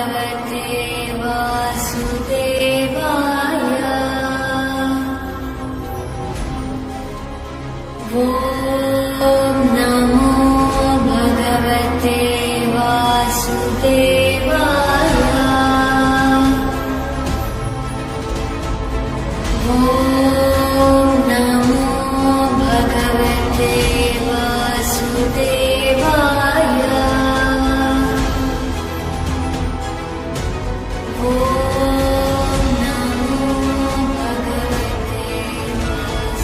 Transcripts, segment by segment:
भगवते वासुदेवाय। ॐ नमो भगवते वासुदेवाय। ॐ नमो भगवते वासुदेवाय। ॐ नमो भगवते वासुदेवाय।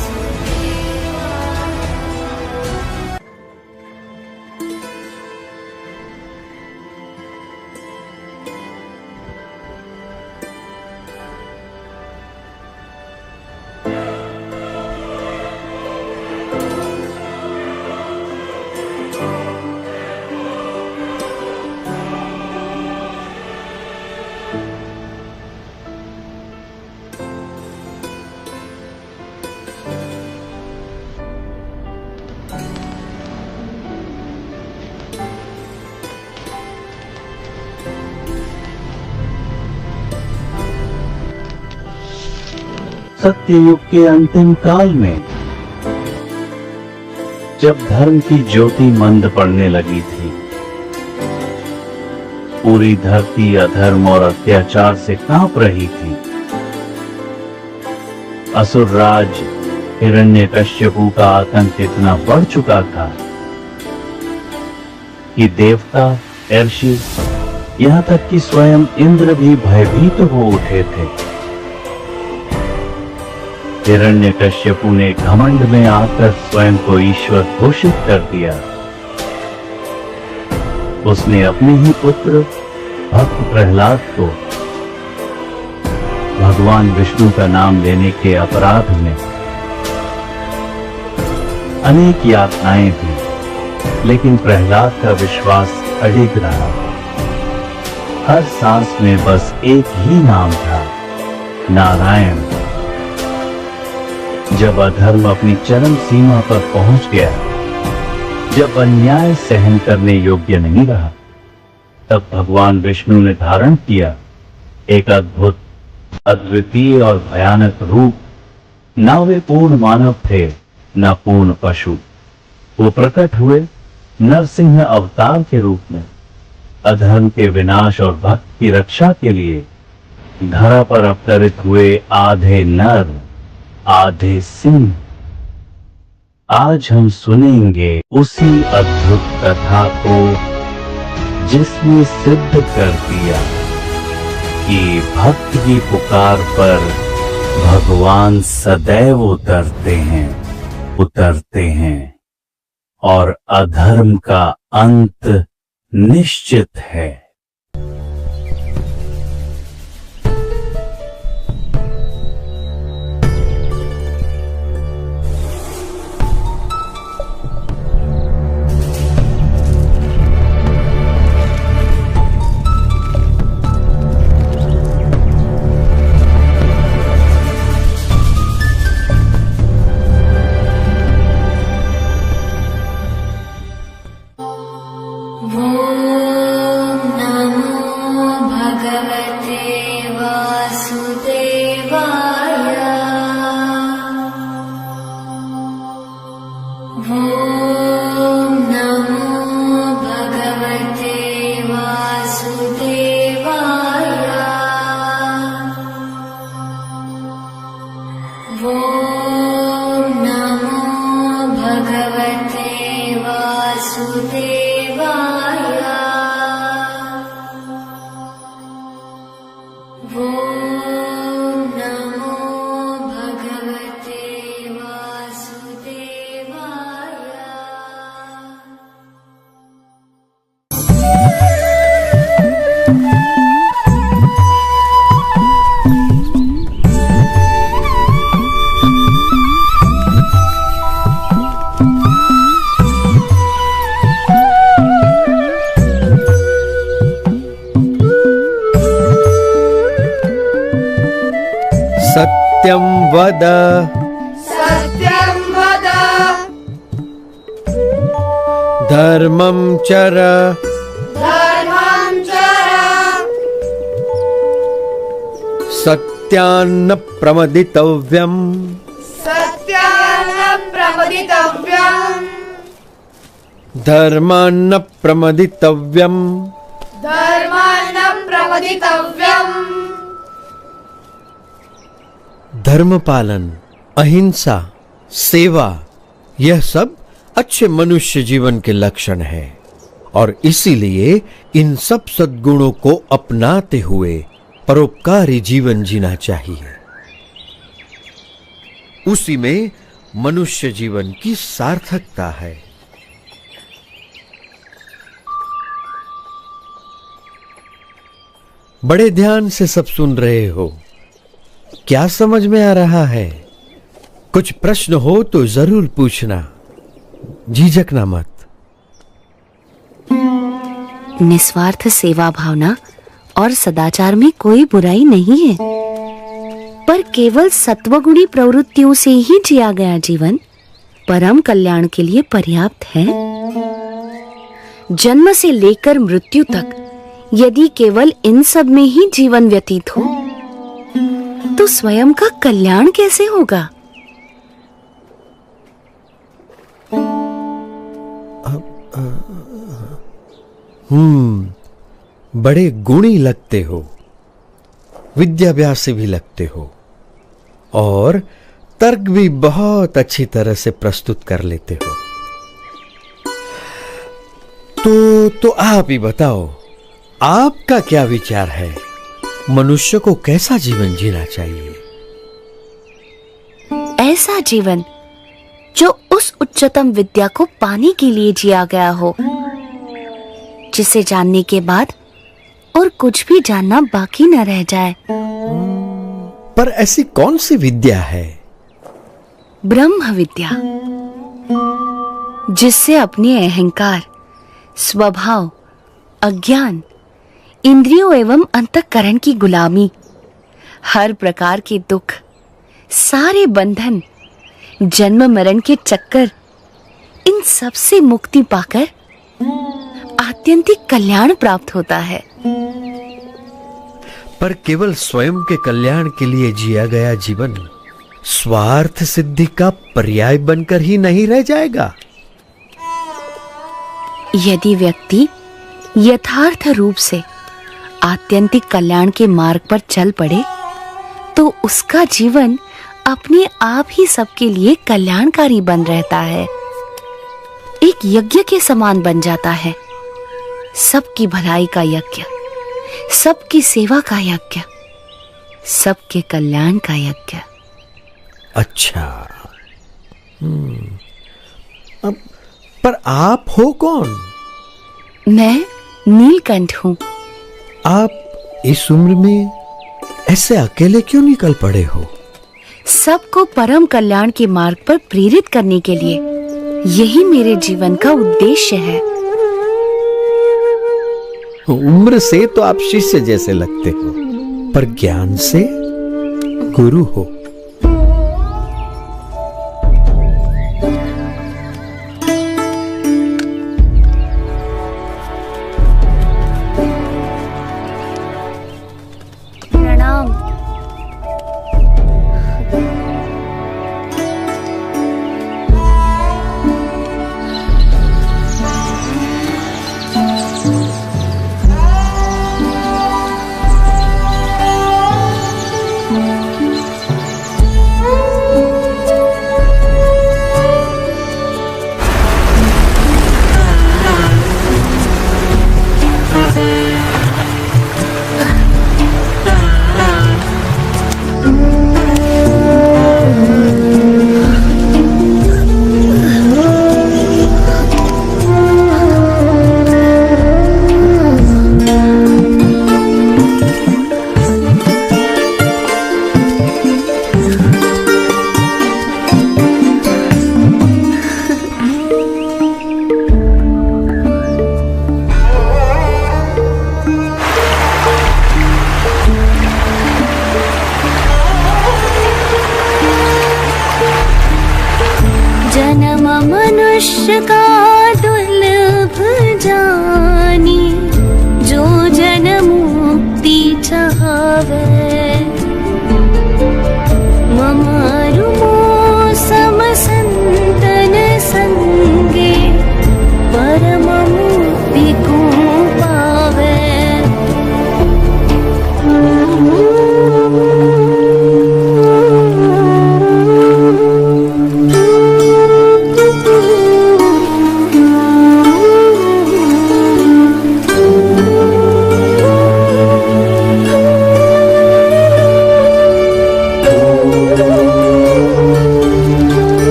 सत्ययुग के अंतिम काल में जब धर्म की ज्योति मंद पड़ने लगी थी, पूरी धरती अधर्म और अत्याचार से कांप रही थी। असुर राज हिरण्यकश्यपु का आतंक इतना बढ़ चुका था कि देवता, ऋषि, यहाँ तक कि स्वयं इंद्र भी भयभीत हो उठे थे। हिरण्यकश्यपु ने घमंड में आकर स्वयं को ईश्वर घोषित कर दिया। उसने अपने ही पुत्र भक्त प्रहलाद को भगवान विष्णु का नाम लेने के अपराध में अनेक यातनाएं दी, लेकिन प्रहलाद का विश्वास अडिग रहा। हर सांस में बस एक ही नाम था, नारायण। जब अधर्म अपनी चरम सीमा पर पहुंच गया, जब अन्याय सहन करने योग्य नहीं रहा, तब भगवान विष्णु ने धारण किया एक अद्भुत, अद्वितीय और भयानक रूप। न वे पूर्ण मानव थे, न पूर्ण पशु। वो प्रकट हुए नरसिंह अवतार के रूप में, अधर्म के विनाश और भक्त की रक्षा के लिए धरा पर अवतरित हुए आधे नर आधे सिंह। आज हम सुनेंगे उसी अद्भुत कथा को जिसने सिद्ध कर दिया कि भक्त की पुकार पर भगवान सदैव उतरते हैं और अधर्म का अंत निश्चित है। सत्यं वद धर्मं चर सत्यान्न प्रमदितव्यम् सत्यान्न प्रमदितव्यम् धर्मान्न प्रमदितव्यम् धर्मान्न प्रमदितव्यम्। धर्म पालन, अहिंसा, सेवा, यह सब अच्छे मनुष्य जीवन के लक्षण है और इसीलिए इन सब सद्गुणों को अपनाते हुए परोपकारी जीवन जीना चाहिए। उसी में मनुष्य जीवन की सार्थकता है। बड़े ध्यान से सब सुन रहे हो, क्या समझ में आ रहा है? कुछ प्रश्न हो तो जरूर पूछना, झिझकना मत। निस्वार्थ सेवा भावना और सदाचार में कोई बुराई नहीं है, पर केवल सत्वगुणी प्रवृत्तियों से ही जिया गया जीवन परम कल्याण के लिए पर्याप्त है। जन्म से लेकर मृत्यु तक यदि केवल इन सब में ही जीवन व्यतीत हो तो स्वयं का कल्याण कैसे होगा? बड़े गुणी लगते हो, विद्याभ्यासी भी लगते हो और तर्क भी बहुत अच्छी तरह से प्रस्तुत कर लेते हो। तो आप ही बताओ, आपका क्या विचार है? मनुष्य को कैसा जीवन जीना चाहिए? ऐसा जीवन जो उस उच्चतम विद्या को पाने के लिए जिया गया हो, जिसे जानने के बाद और कुछ भी जानना बाकी न रह जाए। पर ऐसी कौन सी विद्या है? ब्रह्म विद्या, जिससे अपने अहंकार, स्वभाव, अज्ञान, इंद्रियों एवं अंतःकरण की गुलामी, हर प्रकार के दुख, सारे बंधन, जन्म मरण के चक्कर, इन सब से मुक्ति पाकर आत्यंतिक कल्याण प्राप्त होता है। पर केवल स्वयं के कल्याण के लिए जिया गया जीवन स्वार्थ सिद्धि का पर्याय बनकर ही नहीं रह जाएगा। यदि व्यक्ति यथार्थ रूप से आत्यंतिक कल्याण के मार्ग पर चल पड़े तो उसका जीवन अपने आप ही सबके लिए कल्याणकारी बन रहता है, एक यज्ञ के समान बन जाता है। सबकी भलाई का यज्ञ, सबकी सेवा का यज्ञ, सबके कल्याण का यज्ञ। अच्छा, अब पर आप हो कौन? मैं नीलकंठ हूं। आप इस उम्र में ऐसे अकेले क्यों निकल पड़े हो? सबको परम कल्याण के मार्ग पर प्रेरित करने के लिए यही मेरे जीवन का उद्देश्य है। उम्र से तो आप शिष्य जैसे लगते हो, पर ज्ञान से गुरु हो। प्रणाम।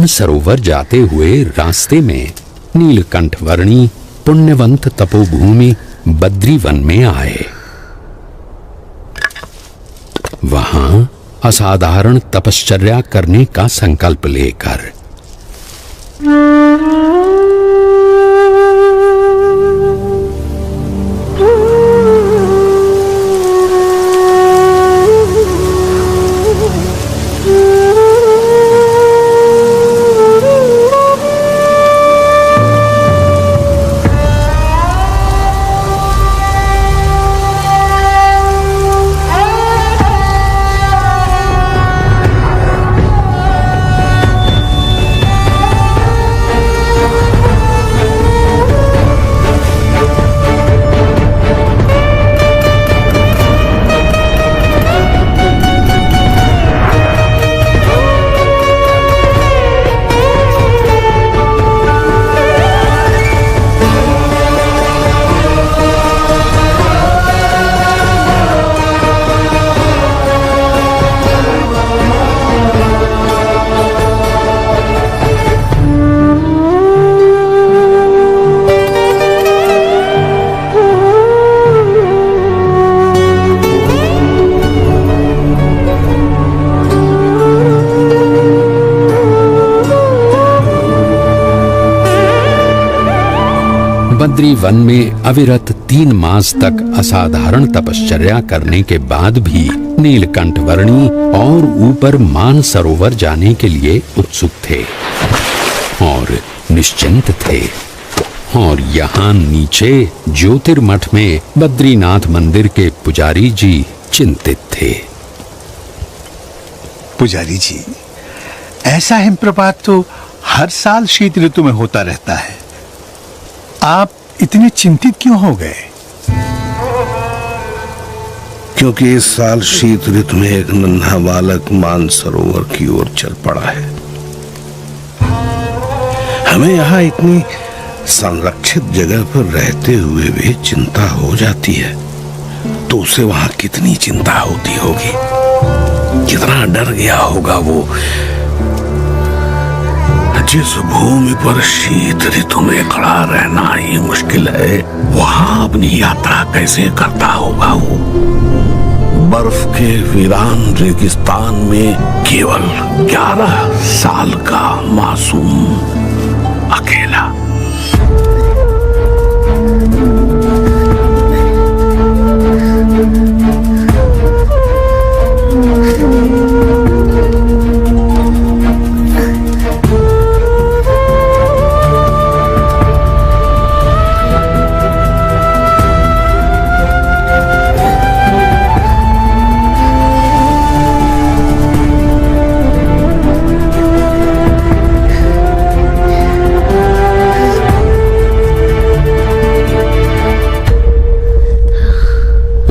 मानसरोवर जाते हुए रास्ते में नीलकंठ वर्णी पुण्यवंत तपोभूमि बद्रीवन में आए। वहां असाधारण तपश्चर्या करने का संकल्प लेकर बद्री वन में अविरत 3 मास तक असाधारण तपश्चर्या करने के बाद भी नीलकंठ वर्णी और ऊपर मानसरोवर जाने के लिए उत्सुक थे और निश्चिंत थे। और यहाँ नीचे ज्योतिर्मठ में बद्रीनाथ मंदिर के पुजारी जी चिंतित थे। पुजारी जी, ऐसा हिमप्रपात तो हर साल शीत ऋतु में होता रहता है, आप इतने चिंतित क्यों हो गए? क्योंकि इस साल शीत ऋतु में एक नन्हा बालक मानसरोवर की ओर चल पड़ा है। हमें यहाँ इतनी संरक्षित जगह पर रहते हुए भी चिंता हो जाती है, तो उसे वहां कितनी चिंता होती होगी, कितना डर गया होगा वो। जिस भूमि पर शीत ऋतु में खड़ा रहना ही मुश्किल है, वहां अपनी यात्रा कैसे करता होगा वो। बर्फ के वीरान रेगिस्तान में केवल 11 साल का मासूम अकेला।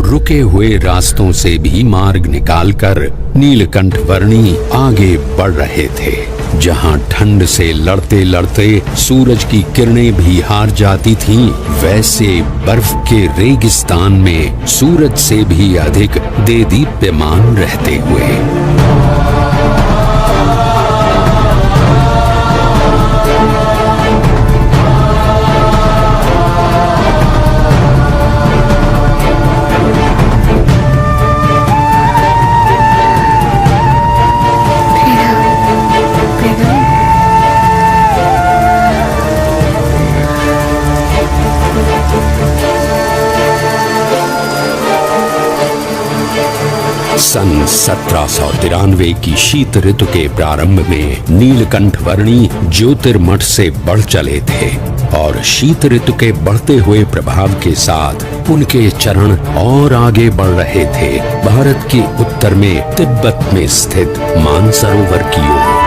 रुके हुए रास्तों से भी मार्ग निकालकर नीलकंठ वर्णी आगे बढ़ रहे थे। जहां ठंड से लड़ते लड़ते सूरज की किरणें भी हार जाती थीं, वैसे बर्फ के रेगिस्तान में सूरज से भी अधिक देदीप्यमान रहते हुए सन 1793 की शीत ऋतु के प्रारंभ में नीलकंठ वर्णी ज्योतिर्मठ से बढ़ चले थे और शीत ऋतु के बढ़ते हुए प्रभाव के साथ उनके चरण और आगे बढ़ रहे थे, भारत के उत्तर में तिब्बत में स्थित मानसरोवर की ओर।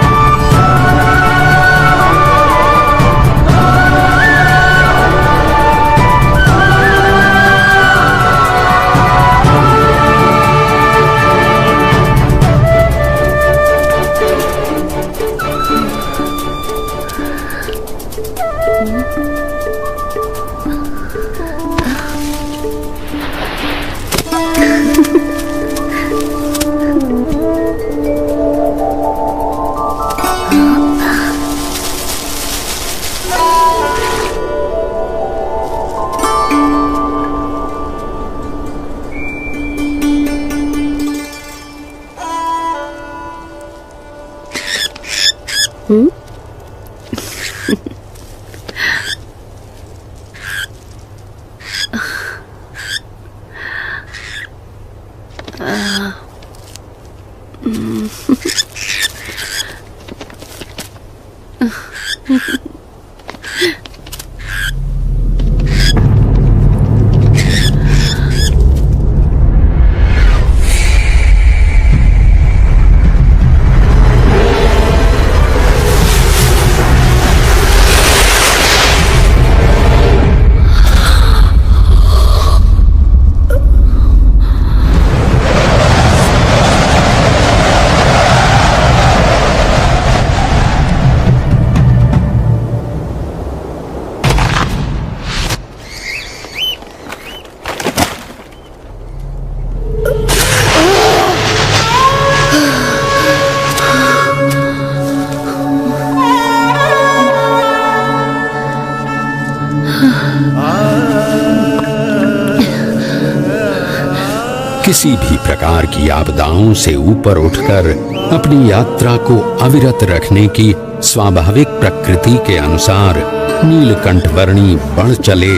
किसी भी प्रकार की आपदाओं से ऊपर उठकर अपनी यात्रा को अविरत रखने की स्वाभाविक प्रकृति के अनुसार नीलकंठ वर्णी बढ़ चले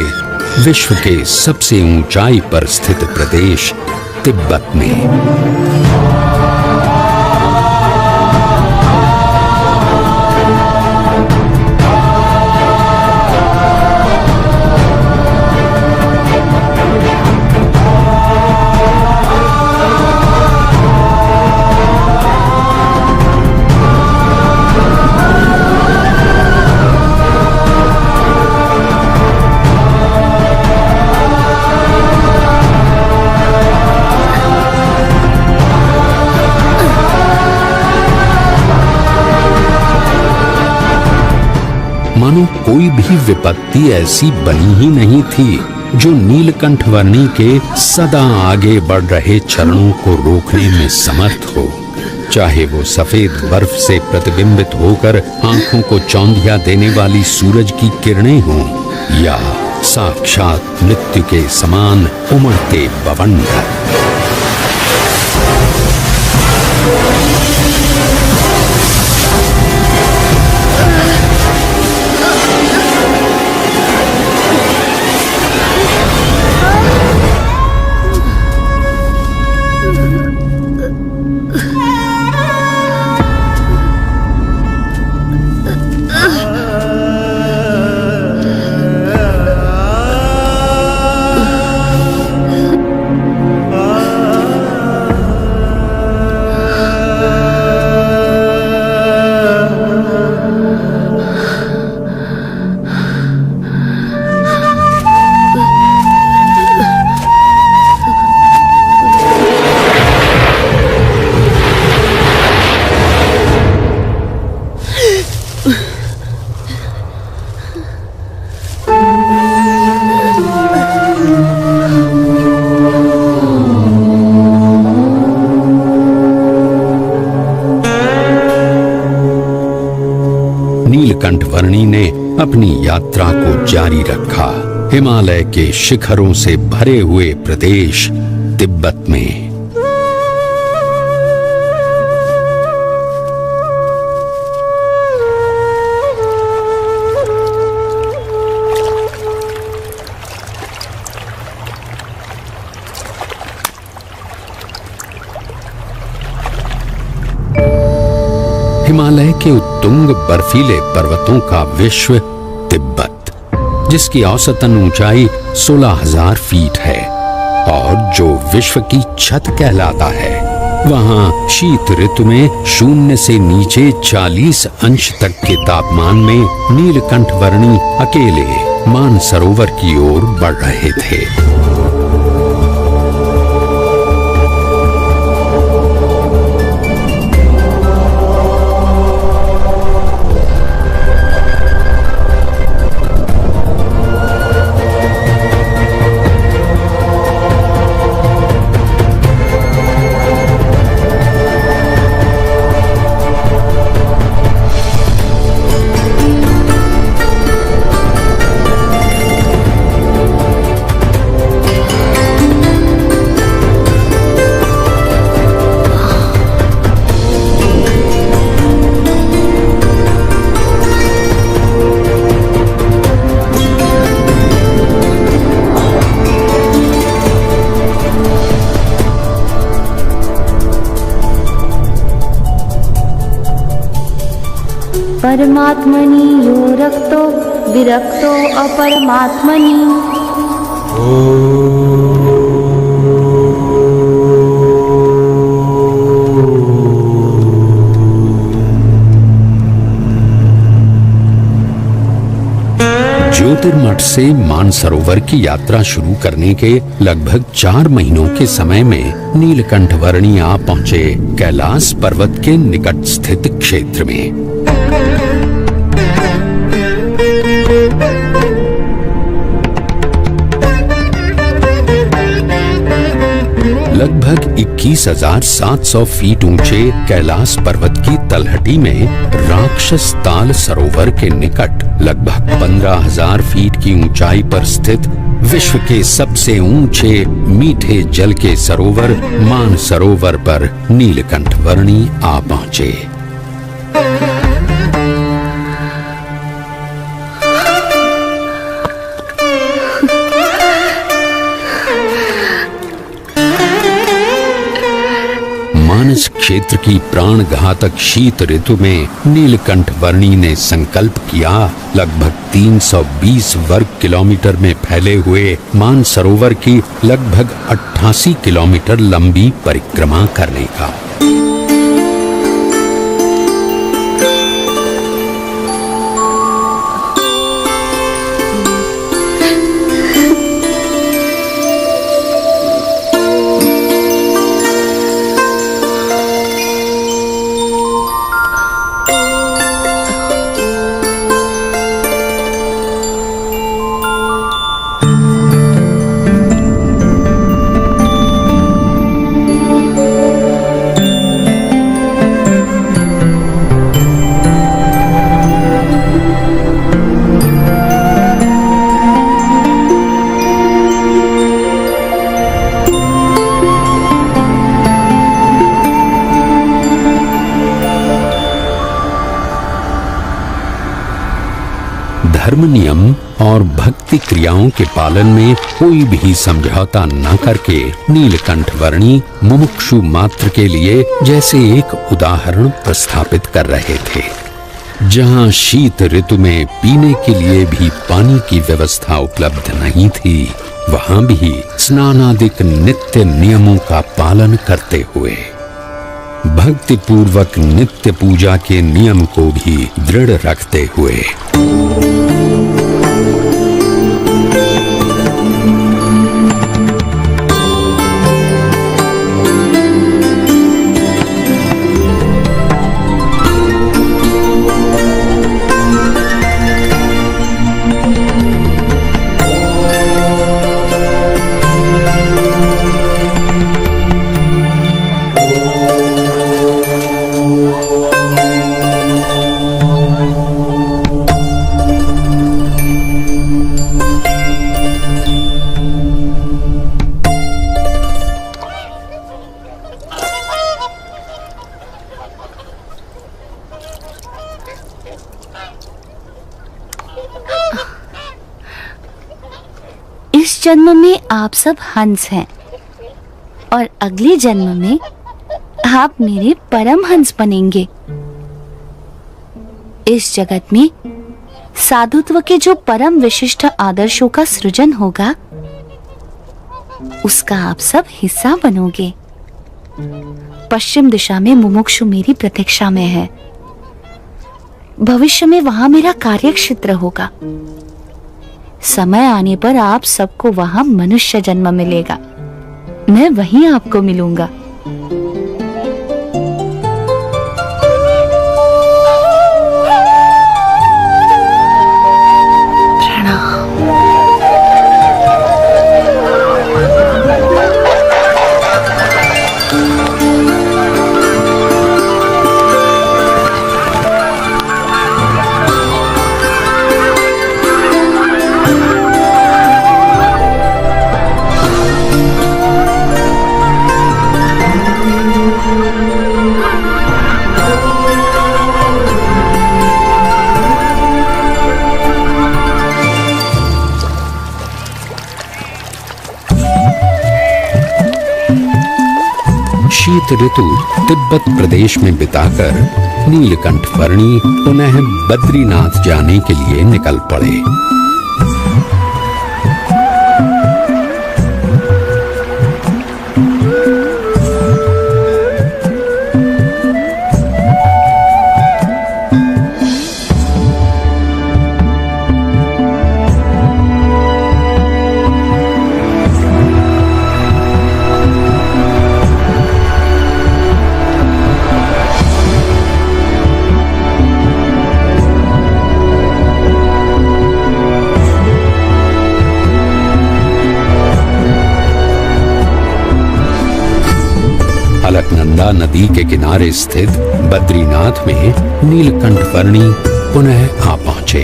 विश्व के सबसे ऊंचाई पर स्थित प्रदेश तिब्बत में। मानो कोई भी विपत्ति ऐसी बनी ही नहीं थी जो नीलकंठ वर्णी के सदा आगे बढ़ रहे चरणों को रोकने में समर्थ हो। चाहे वो सफेद बर्फ से प्रतिबिंबित होकर आंखों को चौंधिया देने वाली सूरज की किरणें हों या साक्षात मृत्यु के समान उमड़ते बवंडर। नीलकंठ वर्णी ने अपनी यात्रा को जारी रखा हिमालय के शिखरों से भरे हुए प्रदेश तिब्बत में। हिमालय के उत्तुंग बर्फीले पर्वतों का विश्व तिब्बत, जिसकी औसतन ऊंचाई 16,000 फीट है और जो विश्व की छत कहलाता है, वहां शीत ऋतु में 0 से नीचे 40 अंश तक के तापमान में नीलकंठ वर्णी अकेले मानसरोवर की ओर बढ़ रहे थे। धर्मात्मनि यो रक्तो विरक्तो अपरमात्मनि। ज्योतिर्मठ से मानसरोवर की यात्रा शुरू करने के लगभग 4 महीनों के समय में नीलकंठ वर्णी आ पहुंचे कैलाश पर्वत के निकट स्थित क्षेत्र में। लगभग 21,700 फीट ऊंचे कैलाश पर्वत की तलहटी में राक्षस ताल सरोवर के निकट लगभग 15,000 फीट की ऊंचाई पर स्थित विश्व के सबसे ऊंचे मीठे जल के सरोवर मानसरोवर पर नीलकंठ वर्णी आ पहुंचे। मानस क्षेत्र की प्राण घातक शीत ऋतु में नीलकंठ वर्णी ने संकल्प किया लगभग 320 वर्ग किलोमीटर में फैले हुए मानसरोवर की लगभग 88 किलोमीटर लंबी परिक्रमा करने का। धर्म नियम और भक्ति क्रियाओं के पालन में कोई भी समझौता न करके नीलकंठ वर्णी मुमुक्षु मात्र के लिए जैसे एक उदाहरण प्रस्थापित कर रहे थे। जहां शीत ऋतु में पीने के लिए भी पानी की व्यवस्था उपलब्ध नहीं थी, वहां भी स्नानादिक नित्य नियमों का पालन करते हुए भक्ति पूर्वक नित्य पूजा के नियम को भी दृढ़ रखते हुए इस जन्म में आप सब हंस हैं और अगले जन्म में आप मेरे परम हंस बनेंगे। इस जगत में साधुत्व के जो परम विशिष्ट आदर्शों का सृजन होगा, उसका आप सब हिस्सा बनोगे। पश्चिम दिशा में मुमुक्षु मेरी प्रतीक्षा में है। भविष्य में वहां मेरा कार्य क्षेत्र होगा। समय आने पर आप सबको वहां मनुष्य जन्म मिलेगा। मैं वहीं आपको मिलूंगा। शीत ऋतु तिब्बत प्रदेश में बिताकर नीलकंठ वर्णी पुनः बद्रीनाथ जाने के लिए निकल पड़े। अलकनंदा नदी के किनारे स्थित बद्रीनाथ में नीलकंठ वर्णी पुनः आ पहुंचे।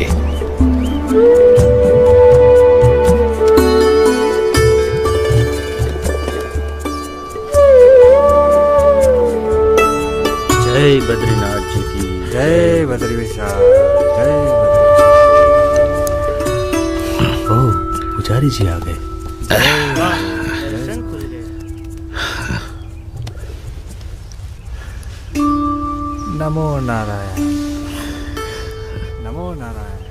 जय बद्रीनाथ जी की जय बद्री विशाल जय बद्री। ओ पुजारी जी आ गए। नमो नारायण नमो नारायण।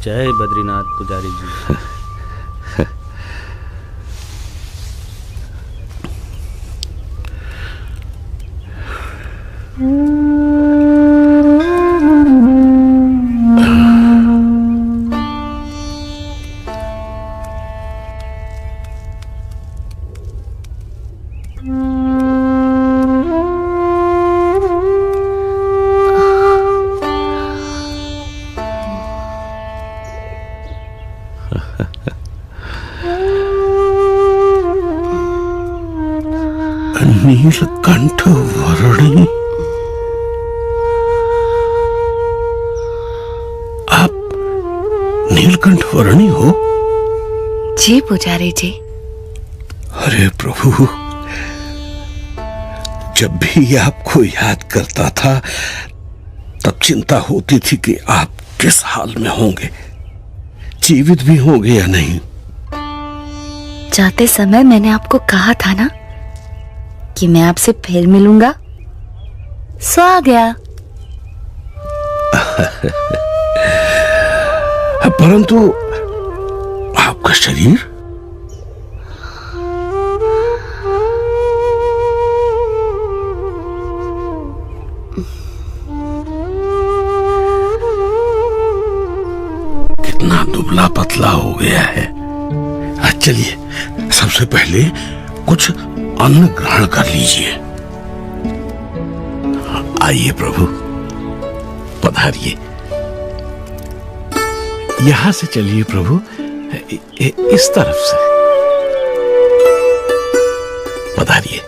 जय बद्रीनाथ पुजारी जी। नीलकंठ वर्णी, आप नीलकंठ वर्णी हो? जी पुजारी जी। अरे प्रभु, जब भी आपको याद करता था तब चिंता होती थी कि आप किस हाल में होंगे, जीवित भी होंगे या नहीं। जाते समय मैंने आपको कहा था ना कि मैं आपसे फिर मिलूंगा, सो आ गया। परंतु आपका शरीर? कितना दुबला पतला हो गया है। चलिए सबसे पहले कुछ अन्न ग्रहण कर लीजिए। आइए प्रभु, पधारिए। यहां से चलिए प्रभु, इस तरफ से पधारिए।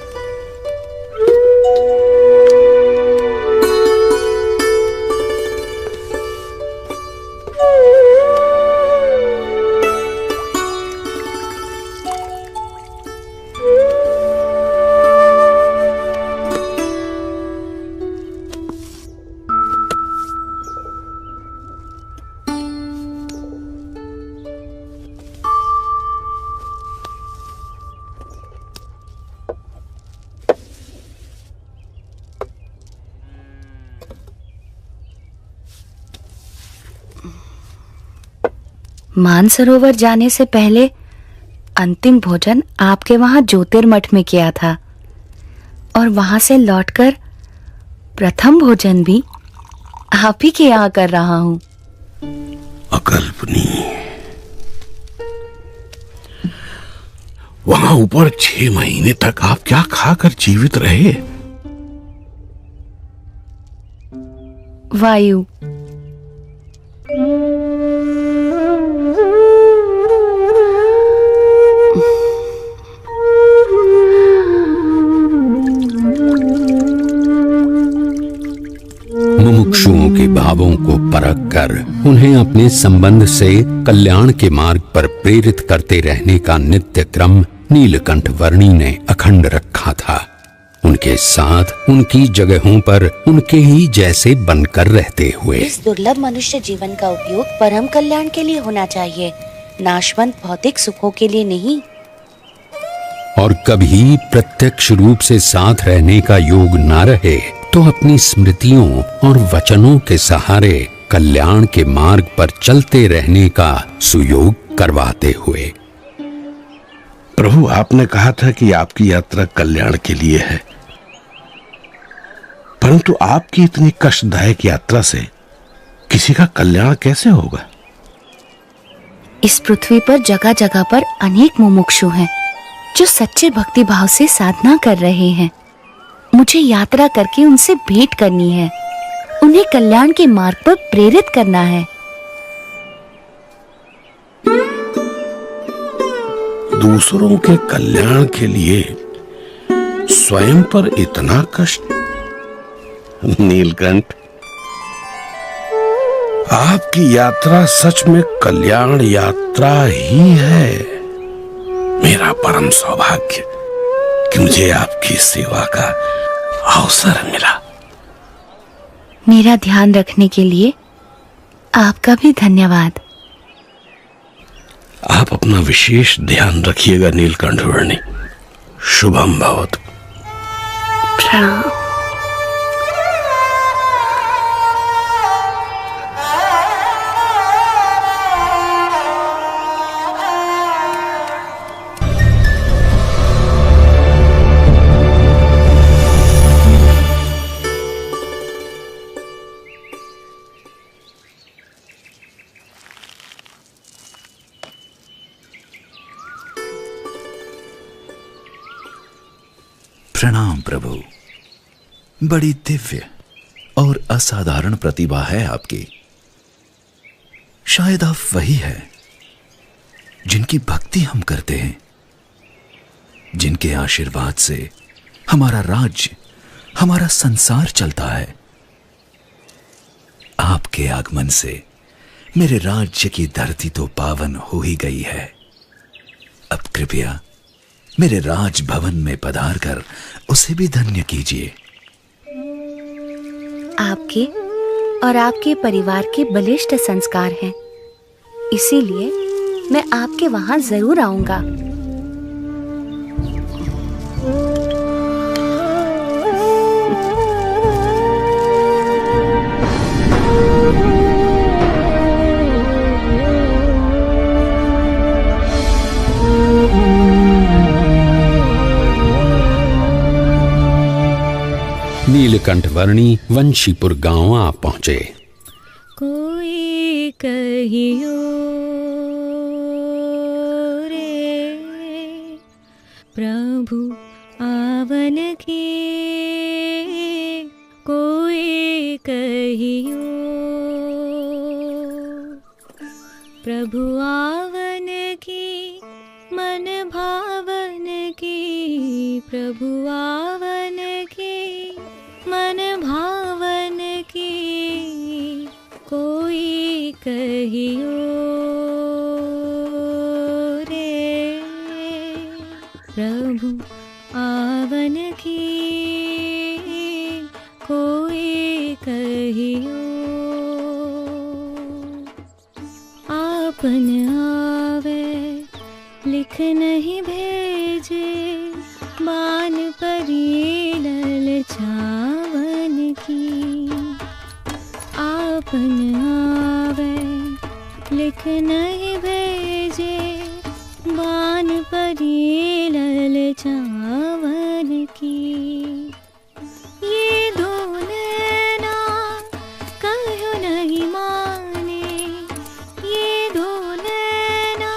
मानसरोवर जाने से पहले अंतिम भोजन आपके वहां ज्योतिर्मठ में किया था और वहां से लौटकर प्रथम भोजन भी आप ही के यहाँ कर रहा हूं। अकल्पनीय। वहां ऊपर 6 महीने तक आप क्या खाकर जीवित रहे? वायु। मुमुक्षुओं के भावों को परख कर उन्हें अपने संबंध से कल्याण के मार्ग पर प्रेरित करते रहने का नित्य क्रम नीलकंठ वर्णी ने अखंड रखा था। उनके साथ उनकी जगहों पर उनके ही जैसे बनकर रहते हुए। इस दुर्लभ मनुष्य जीवन का उपयोग परम कल्याण के लिए होना चाहिए, नाशवंत भौतिक सुखों के लिए नहीं। और कभी प्रत्यक्ष रूप से साथ रहने का योग न रहे तो अपनी स्मृतियों और वचनों के सहारे कल्याण के मार्ग पर चलते रहने का सुयोग करवाते हुए। प्रभु, आपने कहा था कि आपकी यात्रा कल्याण के लिए है, परंतु आपकी इतनी कष्टदायक यात्रा से किसी का कल्याण कैसे होगा? इस पृथ्वी पर जगह जगह पर अनेक मुमुक्षु हैं जो सच्चे भक्ति भाव से साधना कर रहे हैं। मुझे यात्रा करके उनसे भेंट करनी है, उन्हें कल्याण के मार्ग पर प्रेरित करना है। दूसरों के कल्याण के लिए स्वयं पर इतना कष्ट? नीलकंठ, आपकी यात्रा सच में कल्याण यात्रा ही है। मेरा परम सौभाग्य कि मुझे आपकी सेवा का अवसर मिला। मेरा ध्यान रखने के लिए आपका भी धन्यवाद। आप अपना विशेष ध्यान रखिएगा नीलकंठ वर्णी। शुभम भवतु। प्रणाम। प्रणाम प्रभु। बड़ी दिव्य और असाधारण प्रतिभा है आपकी। शायद आप वही है जिनकी भक्ति हम करते हैं, जिनके आशीर्वाद से हमारा राज्य, हमारा संसार चलता है। आपके आगमन से मेरे राज्य की धरती तो पावन हो ही गई है। अब कृपया मेरे राजभवन में पधार कर उसे भी धन्य कीजिए। आपके और आपके परिवार के बलिष्ठ संस्कार हैं, इसीलिए मैं आपके वहां जरूर आऊंगा। नीलकंठ वर्णी वंशीपुर गांव आ पहुंचे। कोई कहियो रे प्रभु आवन की, कोई कहियो प्रभु आवन की, मन भावन की, प्रभु आवन की, मन भावन की, कोई कहियो रे प्रभु आवन की, कोई कहियो। आपन आवे लिख नहीं भेजे, बान परी ललचावन की। आपन आवे लिख नहीं भेजे, बान परी ललचावन की। ये दो नैना कहो नहीं माने, ये दो नैना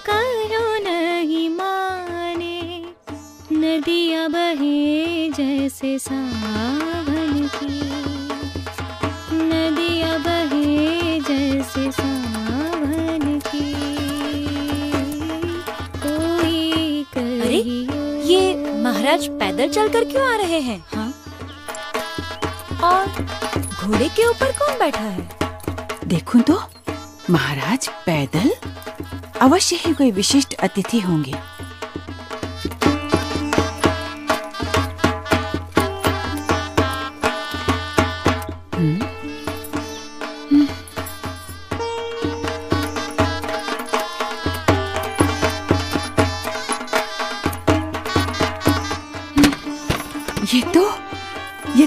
कहो नहीं माने, नदियाँ बहे जैसे सावन की, नदियाँ बहे जैसे सावन की, कोई कहियो। ये महाराज पैदल चलकर क्यों आ रहे हैं? हाँ? और घोड़े के ऊपर कौन बैठा है? देखूं तो महाराज पैदल, अवश्य ही कोई विशिष्ट अतिथि होंगे।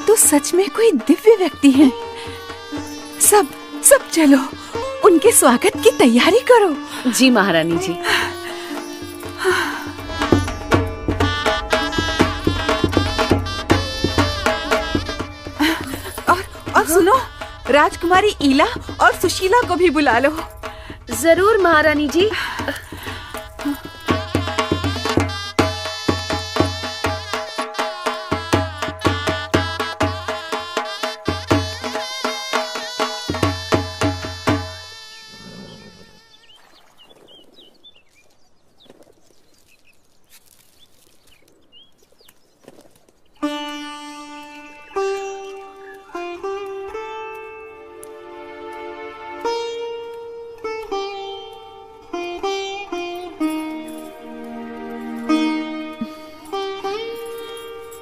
तो सच में कोई दिव्य व्यक्ति हैं। सब सब चलो, उनके स्वागत की तैयारी करो। जी महारानी जी। और सुनो, राजकुमारी ईला और सुशीला को भी बुला लो। जरूर महारानी जी।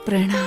प्रणाम।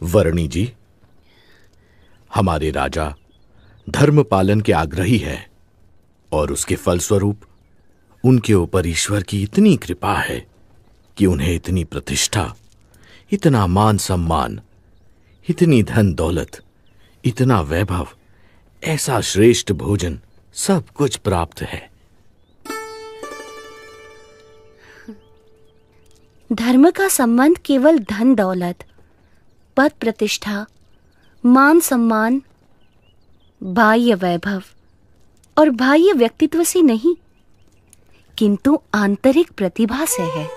वर्णी जी, हमारे राजा धर्म पालन के आग्रही है और उसके फलस्वरूप उनके ऊपर ईश्वर की इतनी कृपा है कि उन्हें इतनी प्रतिष्ठा, इतना मान सम्मान, इतनी धन दौलत, इतना वैभव, ऐसा श्रेष्ठ भोजन, सब कुछ प्राप्त है। धर्म का संबंध केवल धन दौलत, पद प्रतिष्ठा, मान सम्मान, बाह्य वैभव और बाह्य व्यक्तित्व से नहीं, किंतु आंतरिक प्रतिभा से है।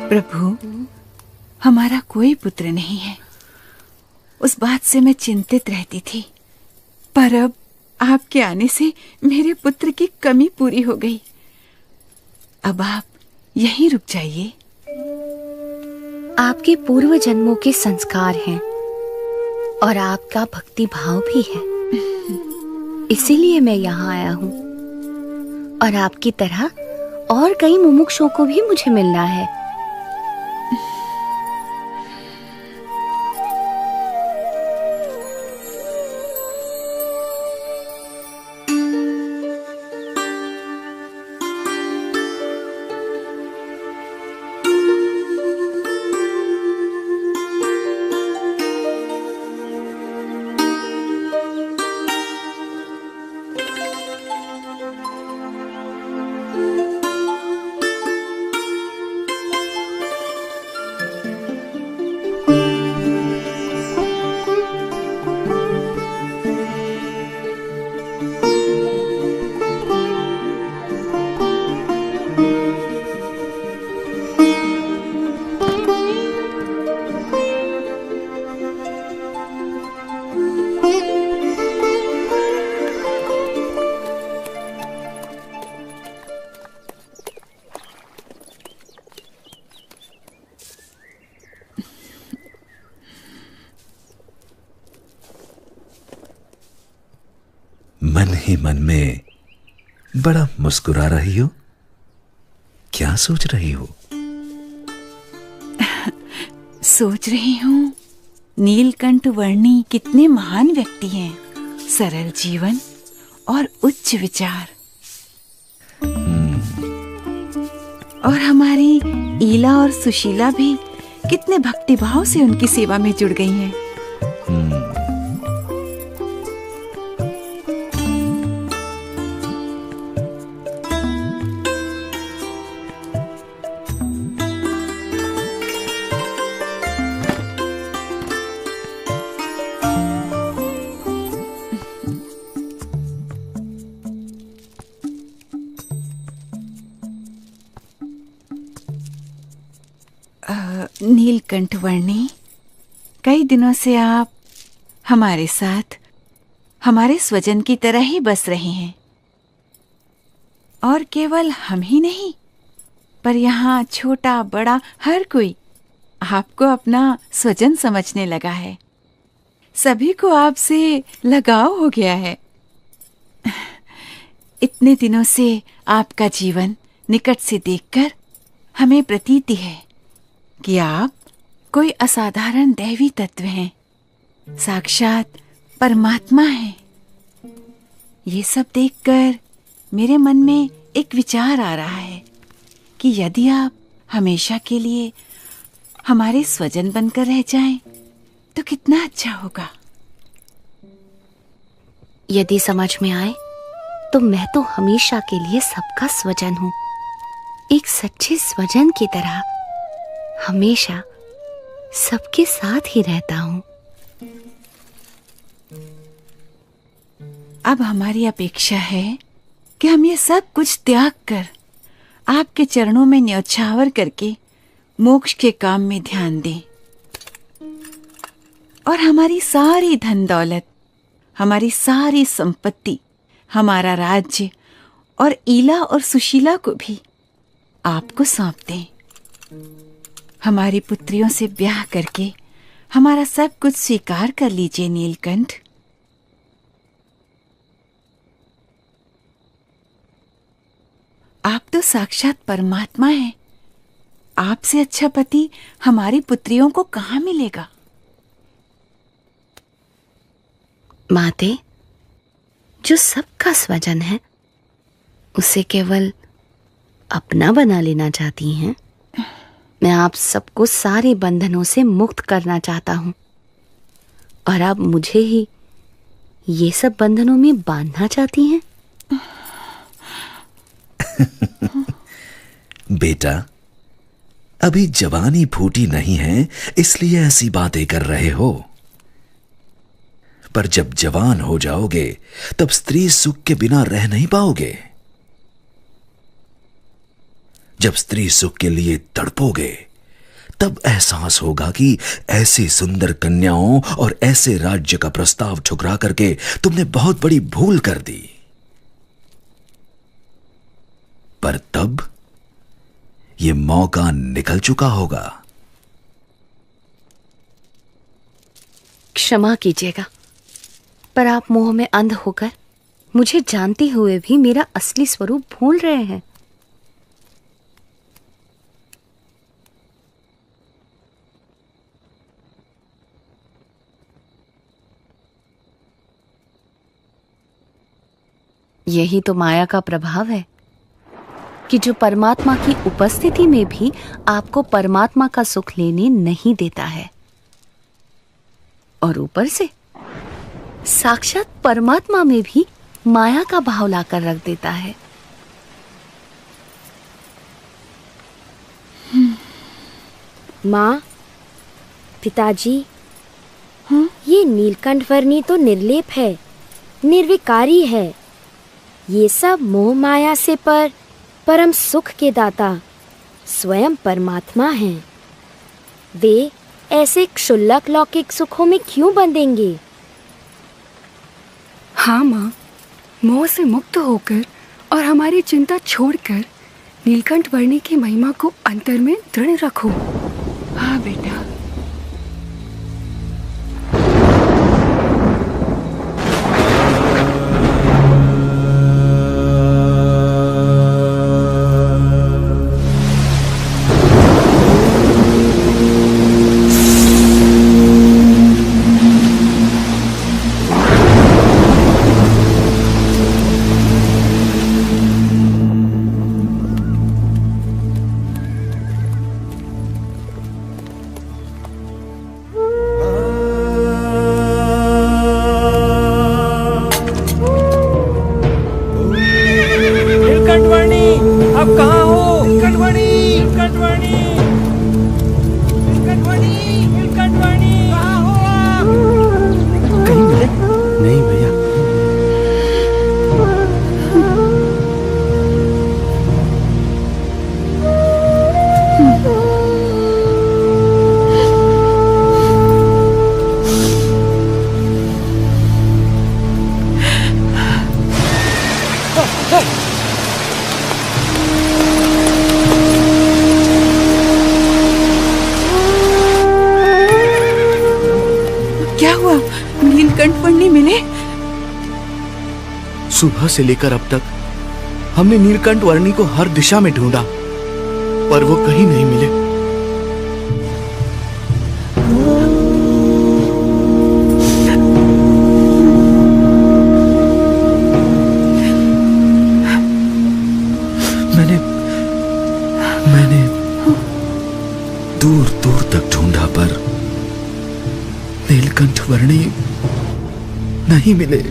प्रभु, हमारा कोई पुत्र नहीं है। उस बात से मैं चिंतित रहती थी, पर अब आपके आने से मेरे पुत्र की कमी पूरी हो गई। अब आप यहीं रुक जाइए। आपके पूर्व जन्मों के संस्कार हैं और आपका भक्ति भाव भी है, इसीलिए मैं यहाँ आया हूँ। और आपकी तरह और कई मुमुक्षुओं को भी मुझे मिलना है। मन ही मन में बड़ा मुस्कुरा रही हो। क्या सोच रही हो? सोच रही हूँ नीलकंठ वर्णी कितने महान व्यक्ति हैं, सरल जीवन और उच्च विचार। और हमारी ईला और सुशीला भी कितने भक्तिभाव से उनकी सेवा में जुड़ गई हैं। नीलकंठ वर्णी, कई दिनों से आप हमारे साथ हमारे स्वजन की तरह ही बस रहे हैं। और केवल हम ही नहीं, पर यहाँ छोटा बड़ा हर कोई आपको अपना स्वजन समझने लगा है। सभी को आपसे लगाव हो गया है। इतने दिनों से आपका जीवन निकट से देखकर हमें प्रतीति है कि आप कोई असाधारण दैवी तत्व हैं, साक्षात परमात्मा हैं। ये सब देखकर मेरे मन में एक विचार आ रहा है कि यदि आप हमेशा के लिए हमारे स्वजन बनकर रह जाएं, तो कितना अच्छा होगा। यदि समझ में आए तो मैं तो हमेशा के लिए सबका स्वजन हूँ, एक सच्चे स्वजन की तरह हमेशा सबके साथ ही रहता हूँ। अब हमारी अपेक्षा है कि हम ये सब कुछ त्याग कर आपके चरणों में न्यौछावर करके मोक्ष के काम में ध्यान दें। और हमारी सारी धन दौलत, हमारी सारी संपत्ति, हमारा राज्य और ईला और सुशीला को भी आपको सौंप दें। हमारी पुत्रियों से ब्याह करके हमारा सब कुछ स्वीकार कर लीजिए नीलकंठ। आप तो साक्षात परमात्मा हैं। आपसे अच्छा पति हमारी पुत्रियों को कहाँ मिलेगा? माते, जो सबका स्वजन है उसे केवल अपना बना लेना चाहती हैं। मैं आप सबको सारे बंधनों से मुक्त करना चाहता हूं, और आप मुझे ही ये सब बंधनों में बांधना चाहती हैं। बेटा, अभी जवानी फूटी नहीं है, इसलिए ऐसी बातें कर रहे हो। पर जब जवान हो जाओगे तब स्त्री सुख के बिना रह नहीं पाओगे। जब स्त्री सुख के लिए तड़पोगे तब एहसास होगा कि ऐसी सुंदर कन्याओं और ऐसे राज्य का प्रस्ताव ठुकरा करके तुमने बहुत बड़ी भूल कर दी। पर तब यह मौका निकल चुका होगा। क्षमा कीजिएगा, पर आप मोह में अंध होकर मुझे जानते हुए भी मेरा असली स्वरूप भूल रहे हैं। यही तो माया का प्रभाव है कि जो परमात्मा की उपस्थिति में भी आपको परमात्मा का सुख लेने नहीं देता है, और ऊपर से साक्षात परमात्मा में भी माया का भाव लाकर रख देता है। माँ, पिताजी, ये नीलकंठ वर्णी तो निर्लेप है, निर्विकारी है। ये सब मोह माया से परम सुख के दाता स्वयं परमात्मा हैं। वे ऐसे क्षुल्लक लौकिक सुखों में क्यों बंधेंगे? हाँ माँ, मोह से मुक्त होकर और हमारी चिंता छोड़कर नीलकंठ वर्णी की महिमा को अंतर में दृढ़ रखो। हाँ बेटा। है। क्या हुआ? नीलकंठ वर्णी मिले? सुबह से लेकर अब तक हमने नीलकंठ वर्णी को हर दिशा में ढूंढा, पर वो कहीं नहीं मिले। मैंने दूर दूर तक ढूंढा, पर नीलकंठ वर्णी नहीं मिले।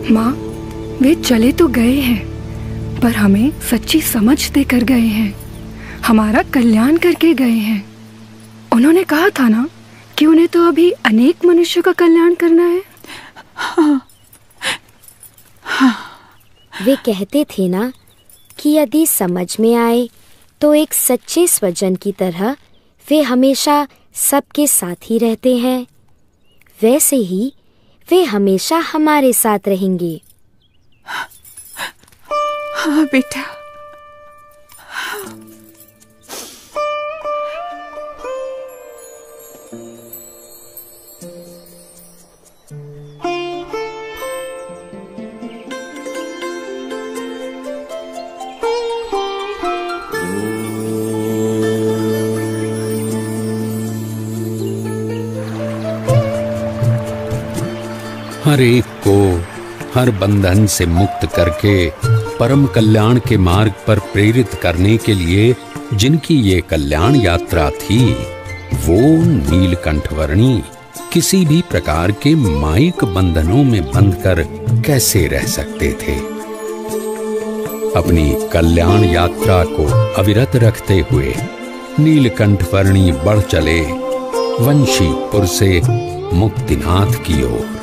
माँ, वे चले तो गए हैं, पर हमें सच्ची समझ देकर गए हैं, हमारा कल्याण करके गए हैं। उन्होंने कहा था ना कि उन्हें तो अभी अनेक मनुष्यों का कल्याण करना है। वे कहते थे ना कि यदि समझ में आए तो एक सच्चे स्वजन की तरह वे हमेशा सबके साथ ही रहते हैं। वैसे ही वे हमेशा हमारे साथ रहेंगे। हाँ बेटा। हर एक को हर बंधन से मुक्त करके परम कल्याण के मार्ग पर प्रेरित करने के लिए जिनकी ये कल्याण यात्रा थी, वो नीलकंठ वर्णी किसी भी प्रकार के मायिक बंधनों में बंधकर कैसे रह सकते थे। अपनी कल्याण यात्रा को अविरत रखते हुए नीलकंठ वर्णी बढ़ चले वंशीपुर से मुक्तिनाथ की ओर।